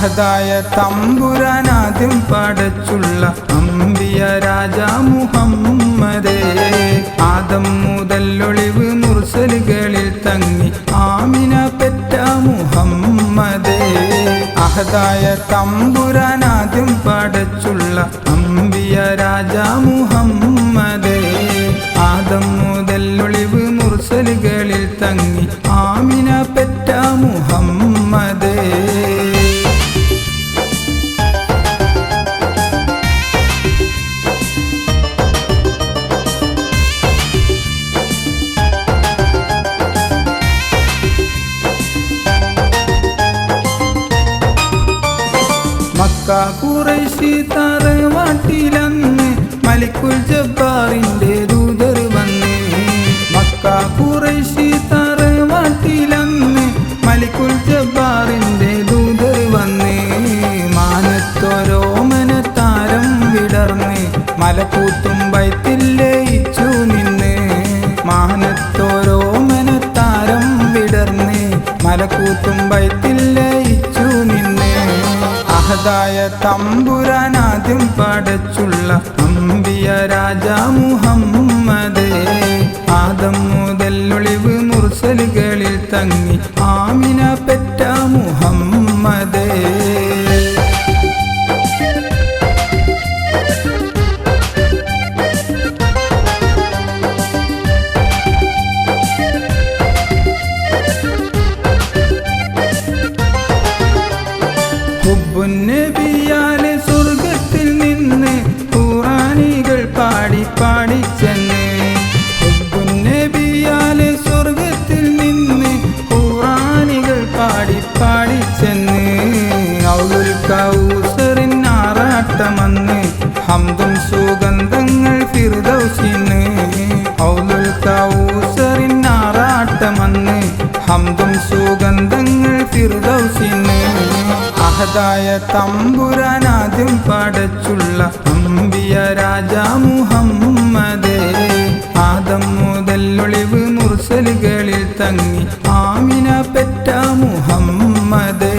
അഹദായ തമ്പുരാനാദ്യം പടച്ചുള്ള അമ്പിയ രാജ മുഹമ്മദേ. ആദം മുതൽ ഒളിവ് മുർസലുകളിൽ തങ്ങി ആമിന പെറ്റ മുഹമ്മദേ. അഹദായ തമ്പുരാനാദ്യം പടച്ചുള്ള അമ്പിയ രാജ മുഹമ്മദേ. ആദം മുതൽ ഒളിവ് മുർസലുകളിൽ തങ്ങി ആമിന പെറ്റ മുഹമ്മദേ. മക്ക ഖുറൈശി തറവാട്ടിലന്ന് മലിക്കുൽ ജബ്ബാറിന്റെ ദൂതർ വന്ന്. മക്ക ഖുറൈശി തറവാട്ടിലന്ന് മലിക്കുൽ ജബ്ബാറിന്റെ ദൂതർ വന്ന്. മാനത്തോരോമനത്താരം വിടർന്ന് മലക്കൂത്തും ബൈത്തിൽ ലയിച്ചു നിന്ന്. മാനത്തോരോമനത്താരം വിടർന്ന് മലക്കൂത്തും ബൈത്തിൽ ലയിച്ചു നിന്ന്. അഹദായ തമ്പുരാനാദ്യം പടച്ചുള്ള അമ്പിയ രാജ മുഹമ്മദേ. ആദം മുതൽ ഒളിവ് മുർസലുകളിൽ തങ്ങി ആമിന പെറ്റ മുഹമ്മദേ. ഹുബ്ബുന്നബിയാലെ സ്വർഗത്തിൽ നിന്ന് ഖുർആനികൾ പാടി പാടിച്ചെന്ന്. ഹുബ്ബുന്നബിയാലെ സ്വർഗത്തിൽ നിന്ന് ഖുർആനികൾ പാടി പാടിച്ചെന്ന്. ഔലുൽ കൗസറിൻ ആറാട്ടമന്ന് ഹംദും സുഗന്ധങ്ങൾ ഫിർദൗസിന്. ഔലുൽ കൗസറിൻ ആറാട്ടമന്ന് ഹംദും സുഗന്ധങ്ങൾ ഫിർദൗസിന്. അഹദായ തമ്പുരാനാദ്യം പടച്ചുള്ള അമ്പിയ രാജ മുഹമ്മദേ. ആദം മുതൽ ഒളിവ് മുർസലുകളിൽ തങ്ങി ആമിന പെറ്റ മുഹമ്മദേ.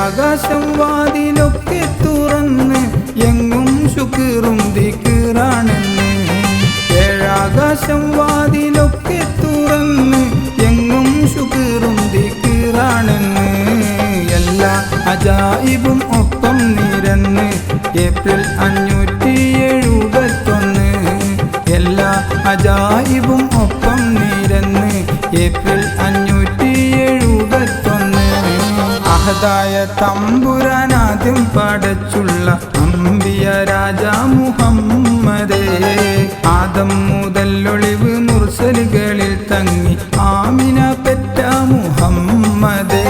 ആകാശം വാതിലൊക്കെ തുറന്ന് എങ്ങും ശുക്റും ദിക്റാണെന്ന്. ഏഴാകാശം വാതിലൊക്കെ തുറന്ന് എങ്ങും ശുക്റും ദിക്റാണെന്ന്. എല്ലാ അജായിബും ഒപ്പം നിരന്ന് ഏപ്രിൽ 571. എല്ലാ അജായിബും ഒപ്പം നിരന്ന് ഏപ്രിൽ 571. അഹദായ തമ്പുരാനാദ്യം പടച്ചുള്ള അമ്പിയ രാജ മുഹമ്മദേ. ആദം മുതൽ ഒളിവ് മുർസലുകളിൽ തങ്ങി ആമിന പെറ്റ മുഹമ്മദേ.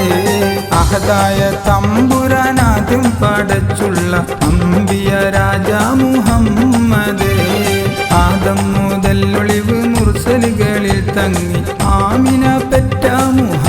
അഹദായ തമ്പുരാനാദ്യം പടച്ചുള്ള അമ്പിയ രാജ മുഹമ്മദേ. ആദം മുതൽ ഒളിവ് മുർസലുകളിൽ തങ്ങി ആമിന പെറ്റ മുഹമ്മദേ.